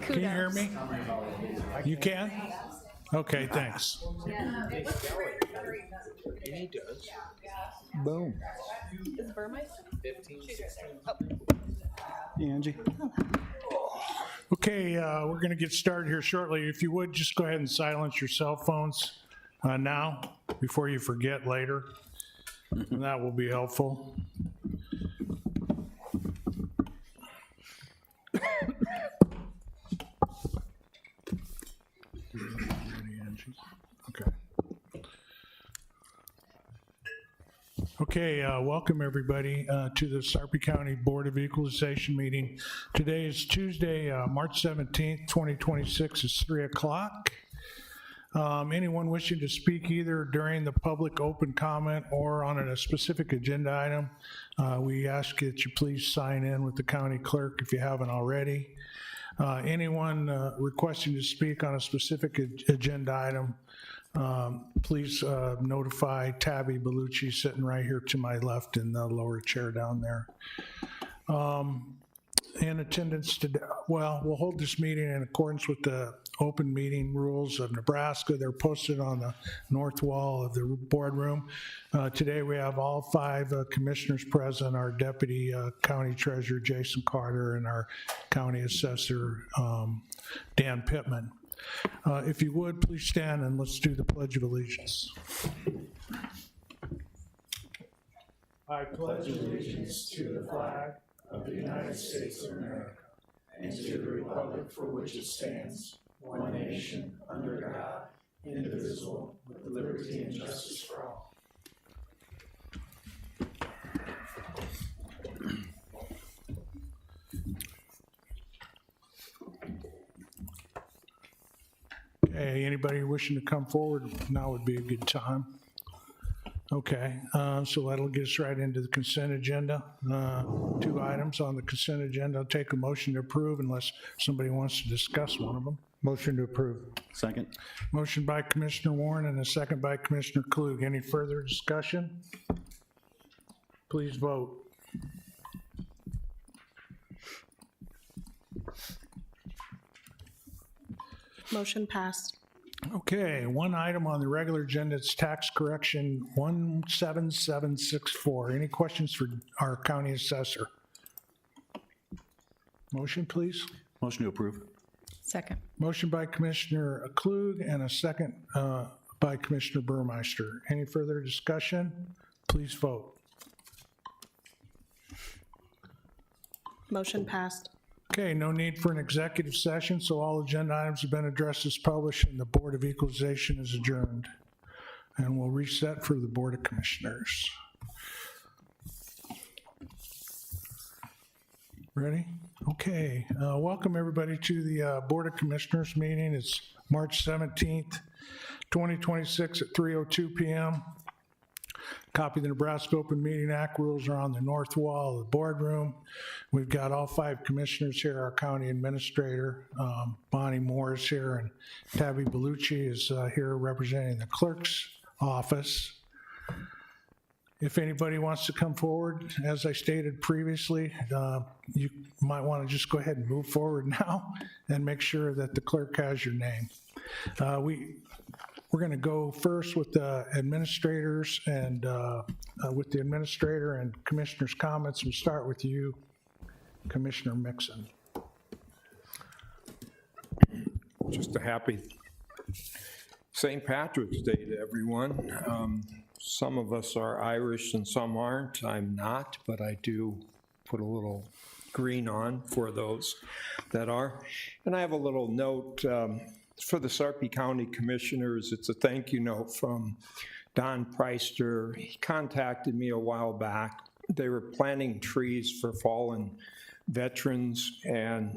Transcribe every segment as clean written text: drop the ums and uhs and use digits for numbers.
Can you hear me? You can? Okay, thanks. And he does. Boom. Is Burmeister? 15, 16. Angie. Okay, we're going to get started here shortly. If you would, just go ahead and silence your cell phones now before you forget later. And that will be helpful. Okay. Okay, welcome everybody to the Sarpy County Board of Equalization meeting. Today is Tuesday, March 17th, 2026. It's 3 o'clock. Anyone wishing to speak either during the public open comment or on a specific agenda item, we ask that you please sign in with the county clerk if you haven't already. Anyone requesting to speak on a specific agenda item, please notify Tabby Bellucci sitting right here to my left in the lower chair down there. In attendance today, well, we'll hold this meeting in accordance with the open meeting rules of Nebraska. They're posted on the north wall of the boardroom. Today we have all 5 commissioners present, our deputy county treasurer, Jason Carter, and our county assessor, Dan Pittman. If you would, please stand and let's do the Pledge of Allegiance. I pledge allegiance to the flag of the United States of America and to the republic for which it stands, one nation, under God, indivisible, with liberty and justice for all. Okay, anybody wishing to come forward, now would be a good time. Okay, so that'll get us right into the consent agenda. 2 items on the consent agenda. I'll take a motion to approve unless somebody wants to discuss one of them. Motion to approve. Second. Motion by Commissioner Warren and a second by Commissioner Klug. Any further discussion? Please vote. Motion passed. Okay, 1 item on the regular agenda, it's tax correction 17764. Any questions for our county assessor? Motion, please. Motion to approve. Second. Motion by Commissioner Klug and a second by Commissioner Burmeister. Any further discussion? Please vote. Motion passed. Okay, no need for an executive session, so all agenda items have been addressed as published and the Board of Equalization is adjourned. And we'll reset for the Board of Commissioners. Ready? Okay, welcome everybody to the Board of Commissioners meeting. It's March 17th, 2026 at 3:02 p.m. Copy of the Nebraska Open Meeting Act rules are on the north wall of the boardroom. We've got all 5 commissioners here, our county administrator, Bonnie Moore is here, and Tabby Bellucci is here representing the clerk's office. If anybody wants to come forward, as I stated previously, you might want to just go ahead and move forward now and make sure that the clerk has your name. We're going to go first with the administrators and with the administrator and commissioner's comments. We'll start with you, Commissioner Mixon. Just a happy St. Patrick's Day to everyone. Some of us are Irish and some aren't. I'm not, but I do put a little green on for those that are. And I have a little note for the Sarpy County Commissioners. It's a thank you note from Don Preister. He contacted me a while back. They were planting trees for fallen veterans and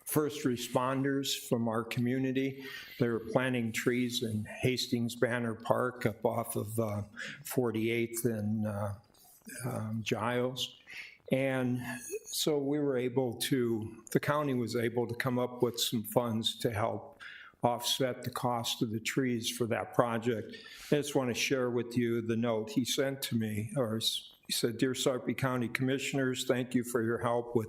first responders from our community. They were planting trees in Hastings Banner Park up off of 48th and Giles. And so we were able to, the county was able to come up with some funds to help offset the cost of the trees for that project. I just want to share with you the note he sent to me, or he said, "Dear Sarpy County Commissioners, thank you for your help with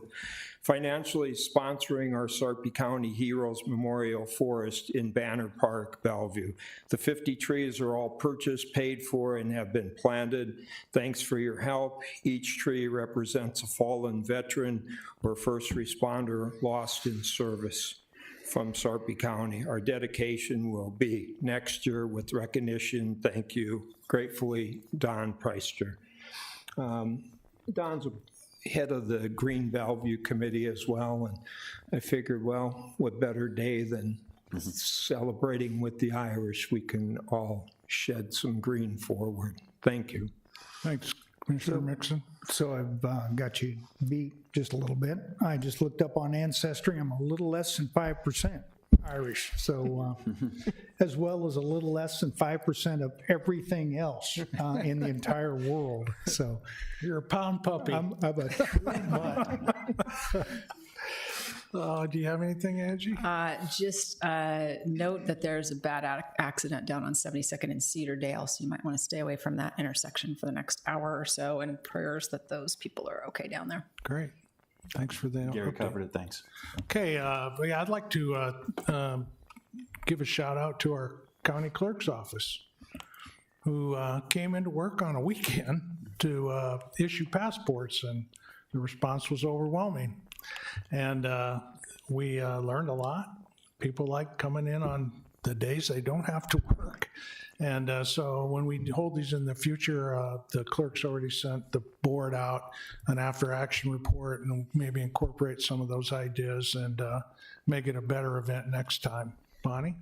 financially sponsoring our Sarpy County Heroes Memorial Forest in Banner Park, Bellevue. The 50 trees are all purchased, paid for, and have been planted. Thanks for your help. Each tree represents a fallen veteran or first responder lost in service from Sarpy County. Our dedication will be next year with recognition. Thank you. Gratefully, Don Preister. Don's head of the Green Bellevue Committee as well, and I figured, well, what better day than celebrating with the Irish? We can all shed some green forward. Thank you. Thanks, Commissioner Mixon. So I've got you beat just a little bit. I just looked up on Ancestry. I'm a little less than 5% Irish, so as well as a little less than 5% of everything else in the entire world. So You're a pound puppy. I'm a true mutt. Do you have anything, Angie? Just note that there's a bad accident down on 72nd and Cedardale, so you might want to stay away from that intersection for the next hour or so, and prayers that those people are okay down there. Great. Thanks for that. Gary Okay. covered it, thanks. Okay, yeah, I'd like to give a shout out to our county clerk's office, who came into work on a weekend to issue passports, and the response was overwhelming. And we learned a lot. People like coming in on the days they don't have to work. And so when we hold these in the future, the clerk's already sent the board out an after-action report, and maybe incorporate some of those ideas and make it a better event next time. Bonnie?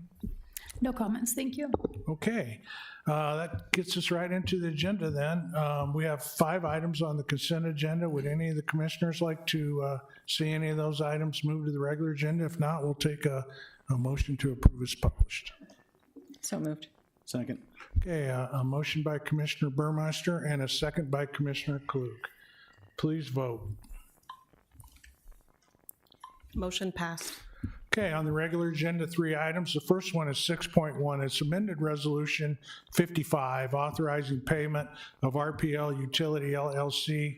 No comments, thank you. Okay, that gets us right into the agenda then. We have 5 items on the consent agenda. Would any of the commissioners like to see any of those items move to the regular agenda? If not, we'll take a motion to approve as published. So moved. Second. Okay, a motion by Commissioner Burmeister and a second by Commissioner Klug. Please vote. Motion passed. Okay, on the regular agenda, 3 items. The first one is 6.1. It's amended resolution 55, authorizing payment of RPL Utility LLC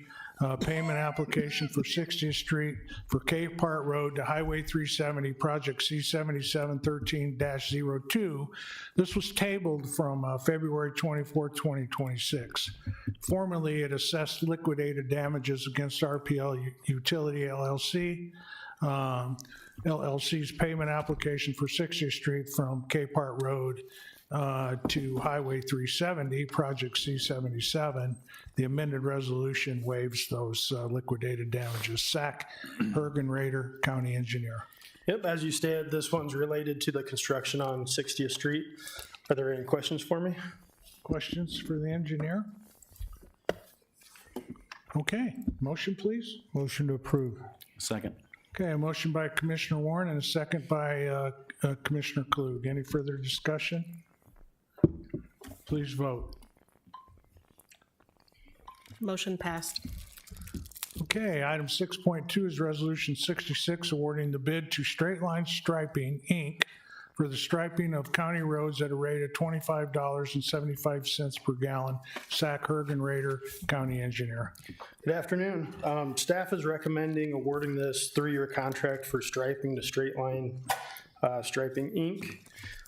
payment application for 60th Street for Cave Part Road to Highway 370, project C7713-02. This was tabled from February 24, 2026. Formerly, it assessed liquidated damages against RPL Utility LLC. LLC's payment application for 60th Street from Capehart Road to Highway 370, project C77. The amended resolution waives those liquidated damages. Zach Hergenrader, County Engineer. Yep, as you stated, this one's related to the construction on 60th Street. Are there any questions for me? Questions for the engineer? Okay, motion, please. Motion to approve. Second. Okay, a motion by Commissioner Warren and a second by Commissioner Klug. Any further discussion? Please vote. Motion passed. Okay, item 6.2 is Resolution 66, awarding the bid to Straight Line Striping, Inc. for the striping of county roads at a rate of $25.75 per gallon. Zach Hergenrader, County Engineer. Good afternoon. Staff is recommending awarding this 3-year contract for striping to Straight Line Striping, Inc.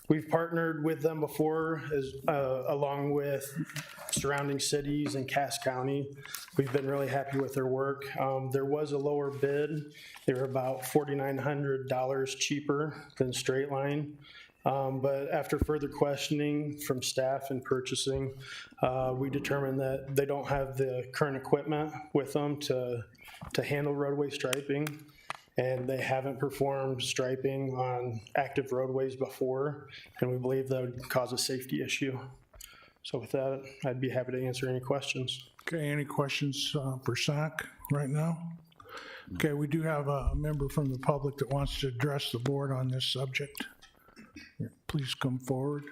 We've partnered with them before, along with surrounding cities and Cass County. We've been really happy with their work. There was a lower bid. They were about $4,900 cheaper than Straight Line. But after further questioning from staff and purchasing, we determined that they don't have the current equipment with them to handle roadway striping. And they haven't performed striping on active roadways before, and we believe that would cause a safety issue. So with that, I'd be happy to answer any questions. Okay, any questions for Zach right now? Okay, we do have a member from the public that wants to address the board on this subject. Please come forward.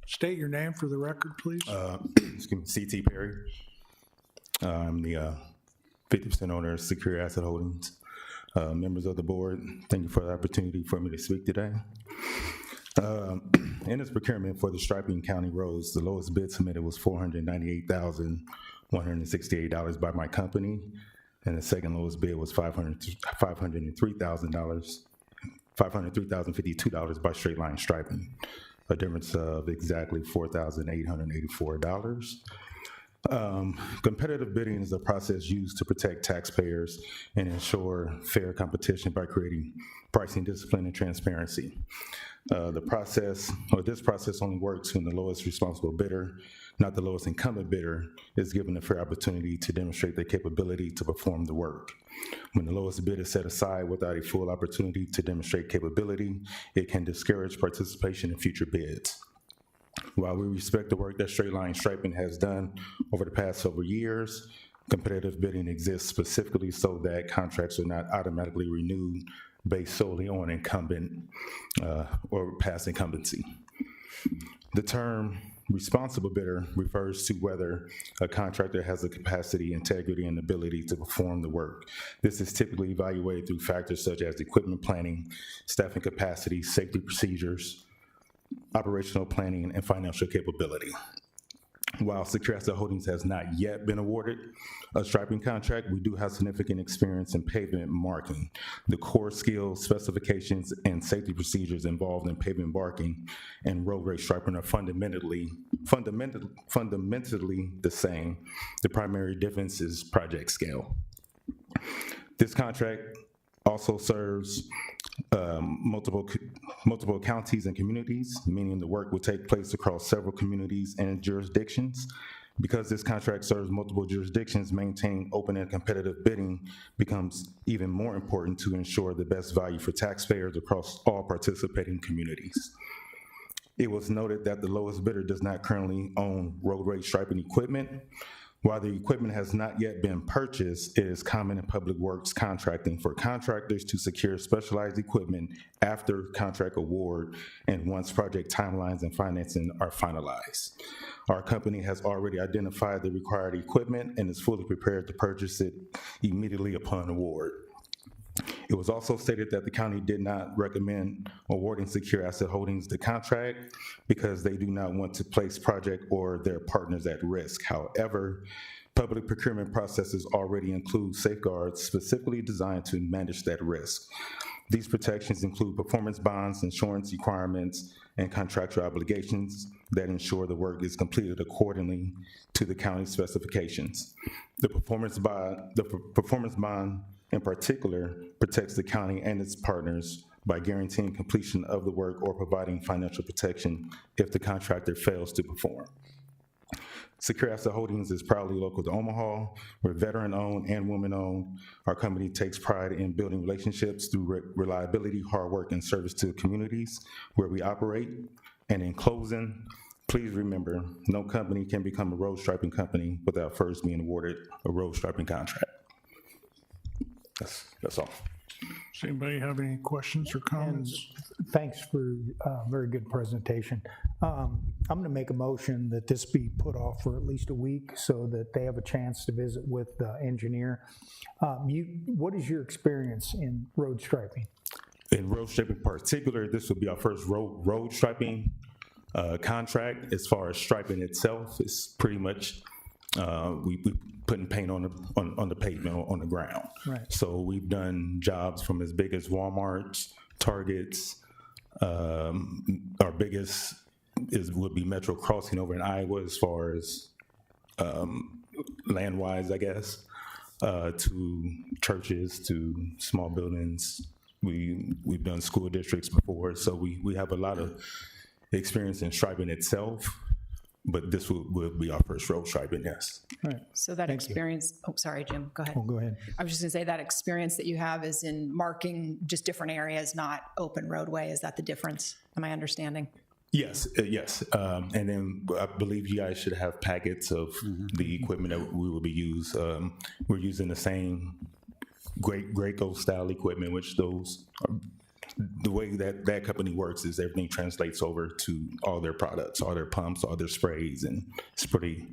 State your name for the record, please. Excuse me, C.T. Perry. I'm the 50% owner of Secure Asset Holdings. Members of the board, thank you for the opportunity for me to speak today. In this procurement for the striping county roads, the lowest bid submitted was $498,168 by my company. and the second lowest bid was $503,052 by straight line striping, a difference of exactly $4,884. Competitive bidding is a process used to protect taxpayers and ensure fair competition by creating pricing discipline and transparency. This process only works when the lowest responsible bidder, not the lowest incumbent bidder, is given a fair opportunity to demonstrate their capability to perform the work. When the lowest bid is set aside without a full opportunity to demonstrate capability, it can discourage participation in future bids. While we respect the work that Straight Line Striping has done over the past several years, competitive bidding exists specifically so that contracts are not automatically renewed based solely on incumbent or past incumbency. The term responsible bidder refers to whether a contractor has the capacity, integrity, and ability to perform the work. This is typically evaluated through factors such as equipment planning, staffing capacity, safety procedures, operational planning, and financial capability. While Secure Asset Holdings has not yet been awarded a striping contract, we do have significant experience in pavement marking. The core skills, specifications, and safety procedures involved in pavement marking and road race striping are fundamentally the same. The primary difference is project scale. This contract also serves multiple counties and communities, meaning the work will take place across several communities and jurisdictions. Because this contract serves multiple jurisdictions, maintaining open and competitive bidding becomes even more important to ensure the best value for taxpayers across all participating communities. It was noted that the lowest bidder does not currently own road race striping equipment. While the equipment has not yet been purchased, it is common in public works contracting for contractors to secure specialized equipment after contract award and once project timelines and financing are finalized. Our company has already identified the required equipment and is fully prepared to purchase it immediately upon award. It was also stated that the county did not recommend awarding Secure Asset Holdings the contract because they do not want to place project or their partners at risk. However, public procurement processes already include safeguards specifically designed to manage that risk. These protections include performance bonds, insurance requirements, and contractual obligations that ensure the work is completed accordingly to the county specifications. The performance bond in particular protects the county and its partners by guaranteeing completion of the work or providing financial protection if the contractor fails to perform. Secure Asset Holdings is proudly local to Omaha. We're veteran-owned and women-owned. Our company takes pride in building relationships through reliability, hard work, and service to the communities where we operate. And in closing, please remember, no company can become a road striping company without first being awarded a road striping contract. That's all. Does anybody have any questions or comments? Thanks for a very good presentation. I'm going to make a motion that this be put off for at least a week so that they have a chance to visit with the engineer. What is your experience in road striping? In road striping in particular, this will be our first road striping contract. As far as striping itself, it's pretty much we putting paint on the pavement or on the ground. Right. So we've done jobs from as big as Walmart's, Target's. Our biggest would be Metro Crossing over in Iowa, as far as land-wise, I guess, to churches, to small buildings. We've done school districts before, so we have a lot of experience in striping itself. But this will be our first road striping, yes. All right. So that experience, oh, sorry, Jim, go ahead. Well, go ahead. I was just gonna say that experience that you have is in marking just different areas, not open roadway. Is that the difference? Am I understanding? Yes, yes. And then I believe you guys should have packets of the equipment that we will be using. We're using the same Graco style equipment, which those are, the way that company works is everything translates over to all their products, all their pumps, all their sprays, and it's pretty.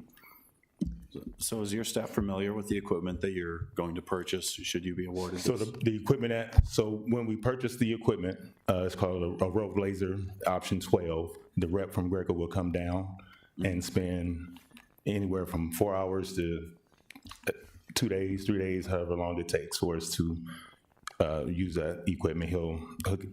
So is your staff familiar with the equipment that you're going to purchase? Should you be awarded So this? the equipment so when we purchase the equipment, it's called a Road Blazer Option 12. The rep from Graco will come down and spend anywhere from 4 hours to 2 days, 3 days, however long it takes for us to use that equipment.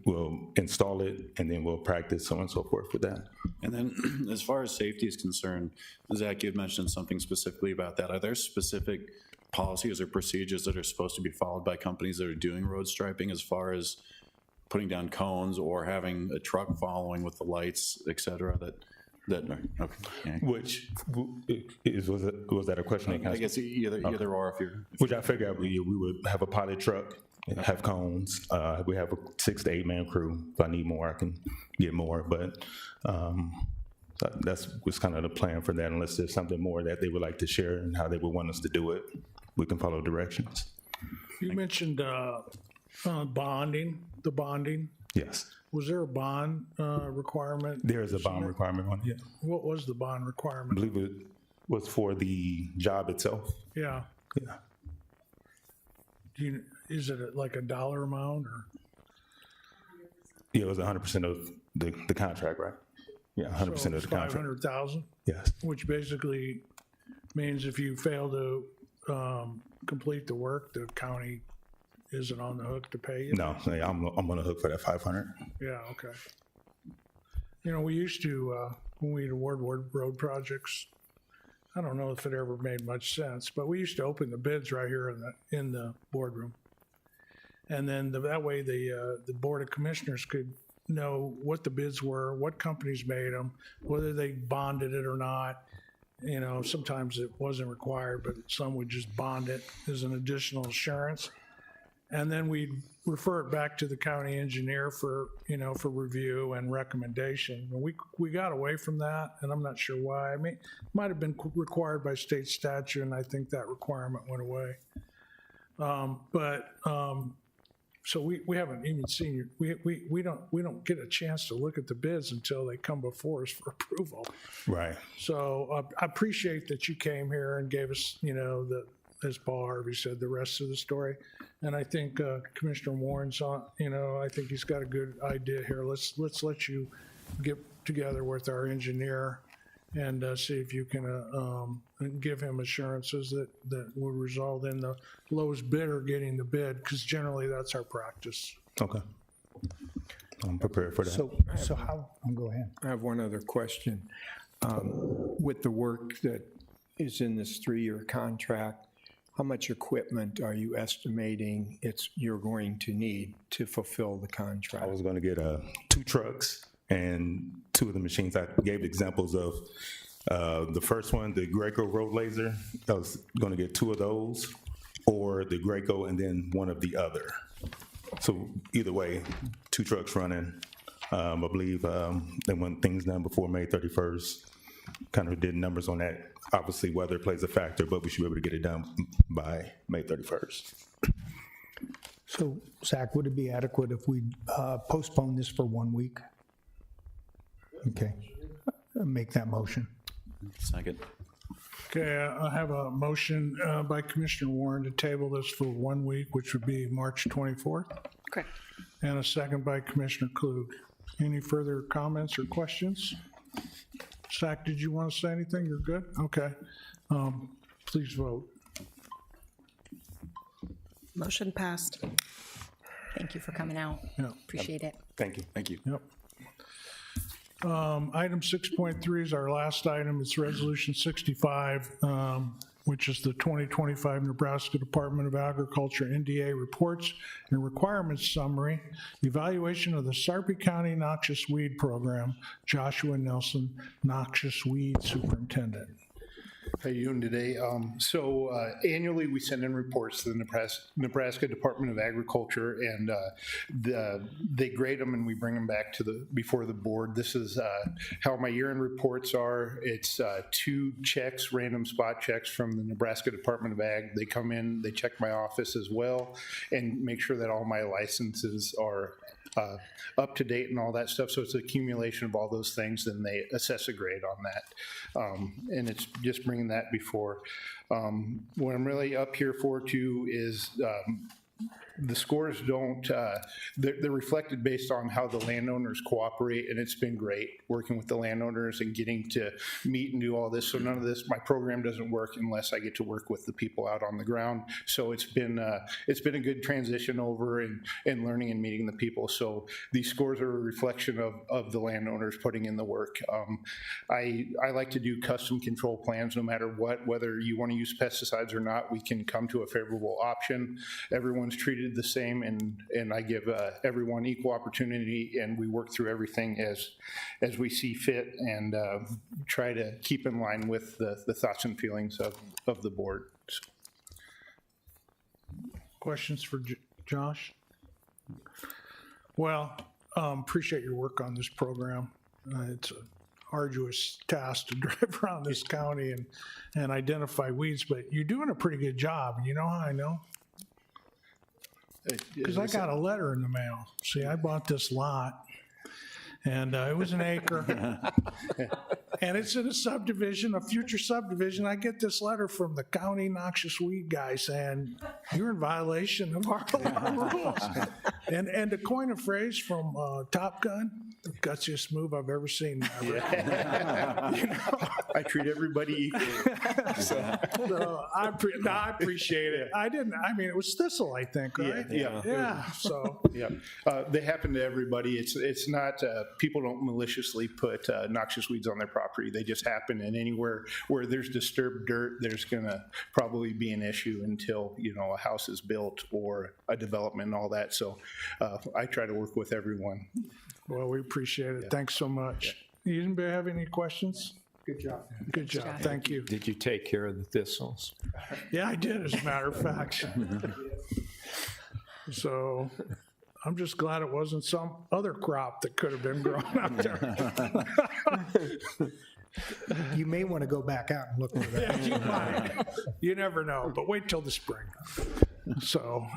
We'll install it, and then we'll practice, so on and so forth with that. And then, as far as safety is concerned, Zach, you had mentioned something specifically about that. Are there specific policies or procedures that are supposed to be followed by companies that are doing road striping as far as putting down cones or having a truck following with the lights, et cetera, okay. Yeah. Which was that a question? that I Council- guess either or if you're. Which I figured we would have a pilot truck, have cones. We have a 6 to 8 man crew. If I need more, I can get more. But that's was kind of the plan for that. Unless there's something more that they would like to share and how they would want us to do it, we can follow directions. You mentioned bonding, the bonding. Yes, Was there a bond requirement? there is a bond requirement on it. Yeah. What was the bond I requirement? believe it was for the job itself. Yeah. Yeah. Is it like a dollar amount or? Yeah, it was 100% of the contract, right? Yeah, 100% of the contract. 500,000, Yes. which basically means if you fail to complete the work, the county isn't on the hook to pay you? No, I'm on the hook for that 500. Yeah, okay. You know, we used to, when we'd award road projects, I don't know if it ever made much sense, but we used to open the bids right here in the boardroom. And then that way the Board of Commissioners could know what the bids were, what companies made them, whether they bonded it or not. You know, sometimes it wasn't required, but some would just bond it as an additional assurance. And then we'd refer it back to the county engineer for, you know, for review and recommendation. And we got away from that, and I'm not sure why. I mean, it might have been required by state statute, and I think that requirement went away. So we haven't even seen, we don't get a chance to look at the bids until they come before us for approval. Right. So I appreciate that you came here and gave us, you know, as Paul Harvey said, the rest of the story. And I think Commissioner Warren's on, you know, I think he's got a good idea here. Let's let you get together with our engineer and see if you can give him assurances that will result in the lowest bidder getting the bid, because generally that's our practice. Okay. I'm prepared for that. So how, go ahead. I have one other question. With the work that is in this 3-year contract, how much equipment are you estimating you're going to need to fulfill the I contract? was going to get 2 trucks and 2 of the machines. I gave examples of the first one, the Graco Road Laser. I was going to get 2 of those, or the Graco and then one of the other. So either way, 2 trucks running. I believe they want things done before May 31st. Kind of did numbers on that. Obviously, weather plays a factor, but we should be able to get it done by May 31st. So Zach, would it be adequate if we postpone this for 1 week? Okay, make that motion. Second. Okay, I have a motion by Commissioner Warren to table this for 1 week, which would be March 24th, Correct. and a second by Commissioner Klug. Any further comments or questions? Zach, did you want to say anything? You're good? Okay. Please vote. Motion passed. Thank you for coming out. Yeah. Appreciate it. Thank you. Thank you. Yep. Item 6.3 is our last item. It's Resolution 65, which is the 2025 Nebraska Department of Agriculture NDA Reports and Requirements Summary, Evaluation of the Sarpy County Noxious Weed Program. Joshua Nelson, Noxious Weed Superintendent. How you doing today? Annually, we send in reports to the Nebraska Department of Agriculture, and they grade them, and we bring them back to before the board. This is how my year-end reports are. It's 2 checks, random spot checks from the Nebraska Department of Ag. They come in, they check my office as well, and make sure that all my licenses are up to date and all that stuff. So it's an accumulation of all those things, and they assess a grade on that. And it's just bringing that before. What I'm really up here for too is the scores don't, they're reflected based on how the landowners cooperate, and it's been great working with the landowners and getting to meet and do all this. So none of this, my program doesn't work unless I get to work with the people out on the ground. So it's been a good transition over and learning and meeting the people. So these scores are a reflection of the landowners putting in the work. I like to do custom control plans no matter what, whether you want to use pesticides or not, we can come to a favorable option. Everyone's treated the same, and I give everyone equal opportunity, and we work through everything as we see fit, and try to keep in line with the thoughts and feelings of the board. So, Questions for Josh? Well, appreciate your work on this program. It's a arduous task to drive around this county and identify weeds, but you're doing a pretty good job. You know how I know? Because I got a letter in the mail. See, I bought this lot, and it was an acre, and it's in a subdivision, a future subdivision. I get this letter from the county noxious weed guy saying, you're in violation of our rules. And to coin a phrase from Top Gun, the gutsiest move I've ever seen. I treat everybody equally. So I appreciate it. It was Thistle, I think, right? Yeah. Yeah, so. Yeah, they happen to everybody. It's not, people don't maliciously put noxious weeds on their property. They just happen, and anywhere where there's disturbed dirt, there's gonna probably be an issue until, a house is built or a development and all that. So I try to work with everyone. Well, we appreciate it. Thanks so much. You anybody have any questions? Good job. Good job. Thank you. Did you take care of the thistles? Yeah, I did, as a matter of fact. So I'm just glad it wasn't some other crop that could have been grown out there. You may want to go back out and look for that. Yeah, you might. You never know, but wait till the spring. So,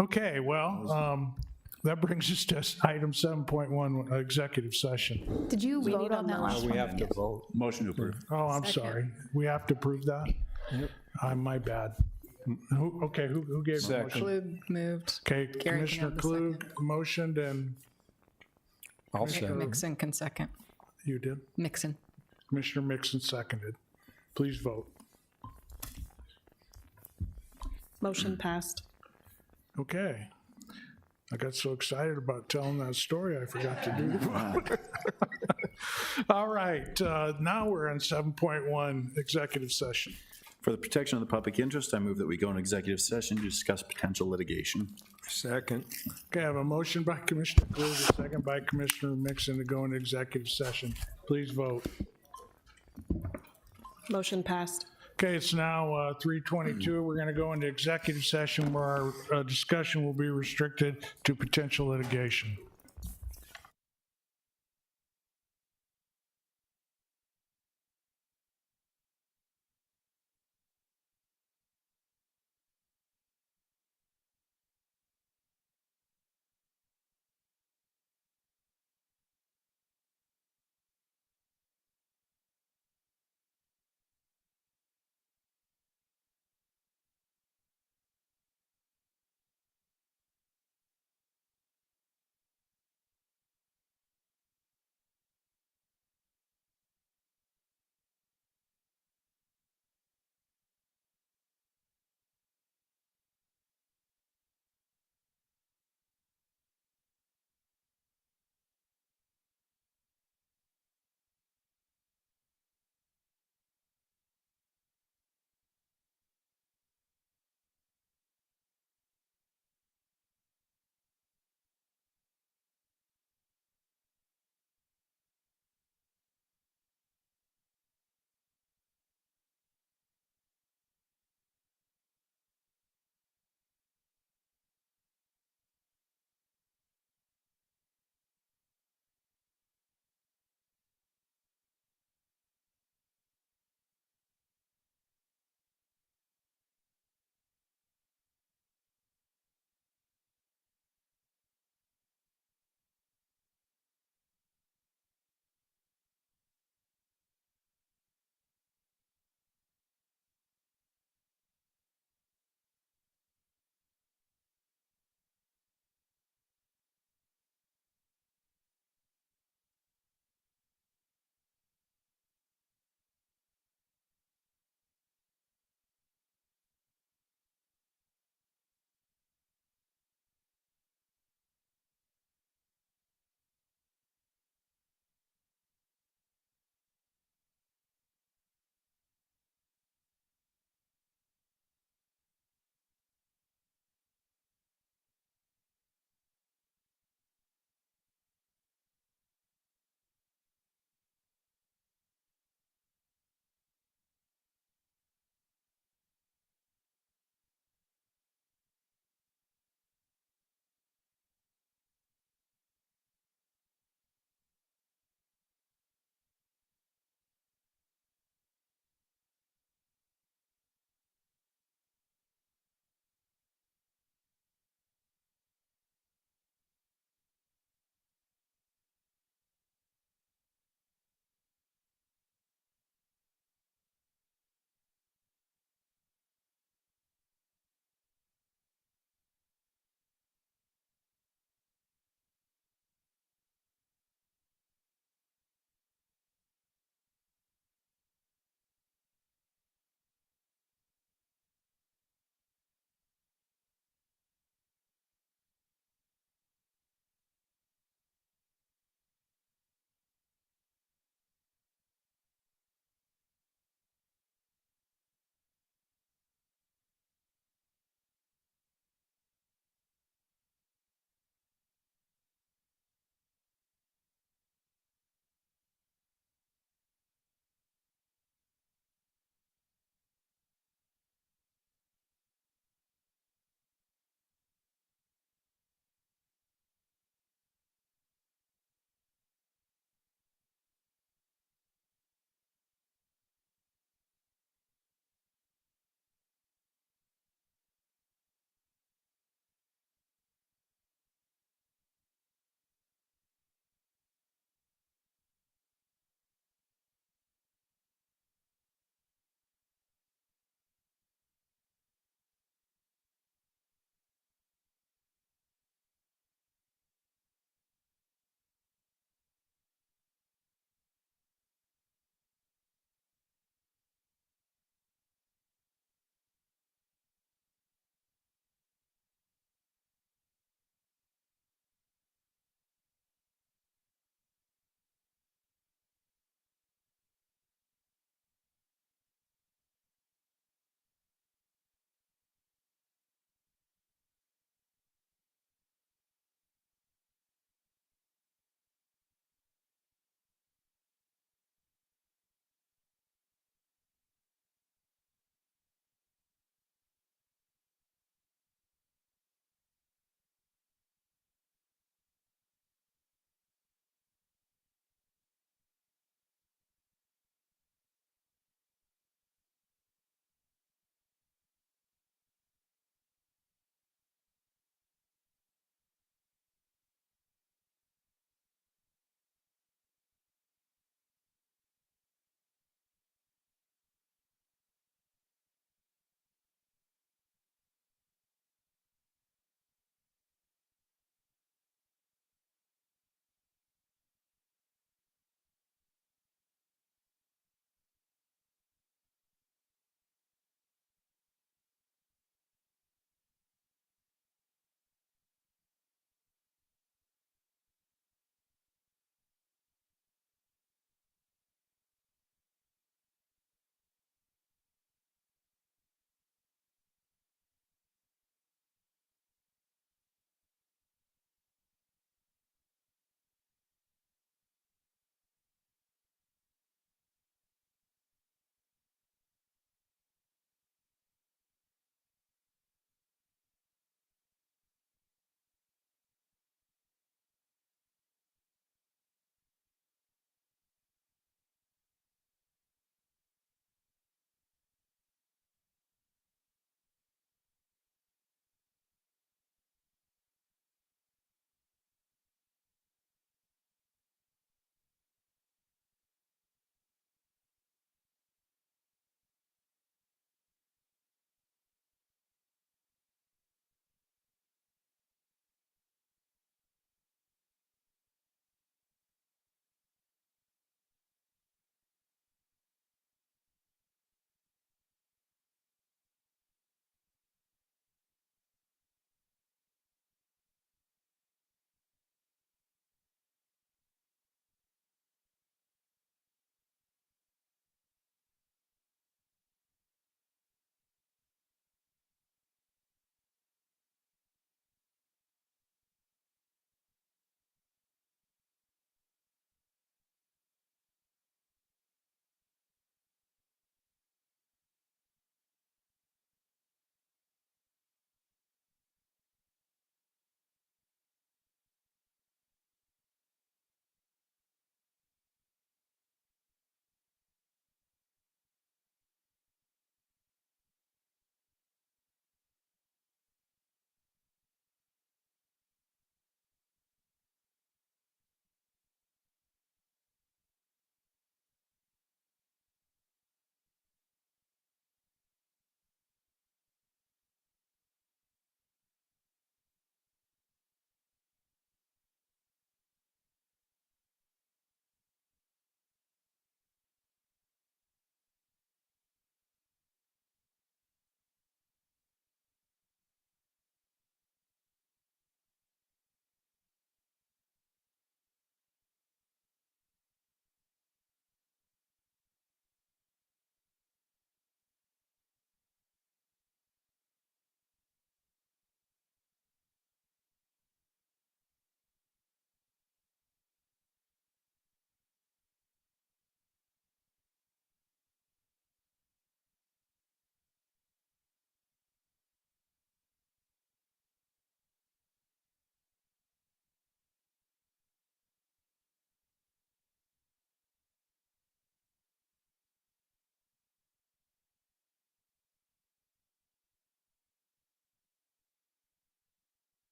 okay, well, that brings us to item 7.1, executive session. Did you vote on that last one? We have to vote. Motion to approve. Oh, I'm sorry. We have to approve that? My bad. Who gave the motion? Klug moved. Okay, Gary can Commissioner have the Klug second. motioned, and I'll second. Mixon can second. you did? Mixon. Commissioner Mixon seconded. Please vote. Motion passed. Okay. I got so excited about telling that story, I forgot to do the vote. All right, now we're in 7.1, executive session. For the protection of the public interest, I move that we go in executive session to discuss potential litigation. Second. Okay, I have a motion by Commissioner Klug, a second by Commissioner Mixon to go into executive session. Please vote. Motion passed. Okay, it's now 3:22. We're going to go into executive session where our discussion will be restricted to potential litigation.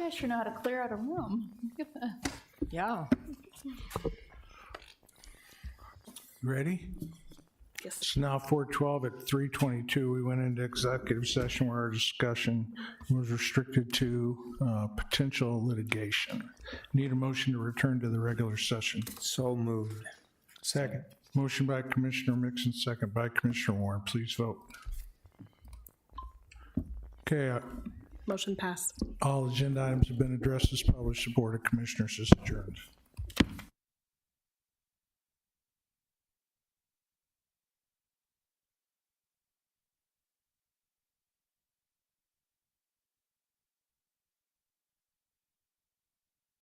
guys sure know how to clear out a room. Yeah. Ready? Yes. It's now 4:12 at 3:22. We went into executive session where our discussion was restricted to potential litigation. Need a motion to return to the regular session. So moved. Second. Motion by Commissioner Mixon, second by Commissioner Warren. Please vote. Okay, Motion passed. all agenda items have been addressed as published. The Board of Commissioners is adjourned.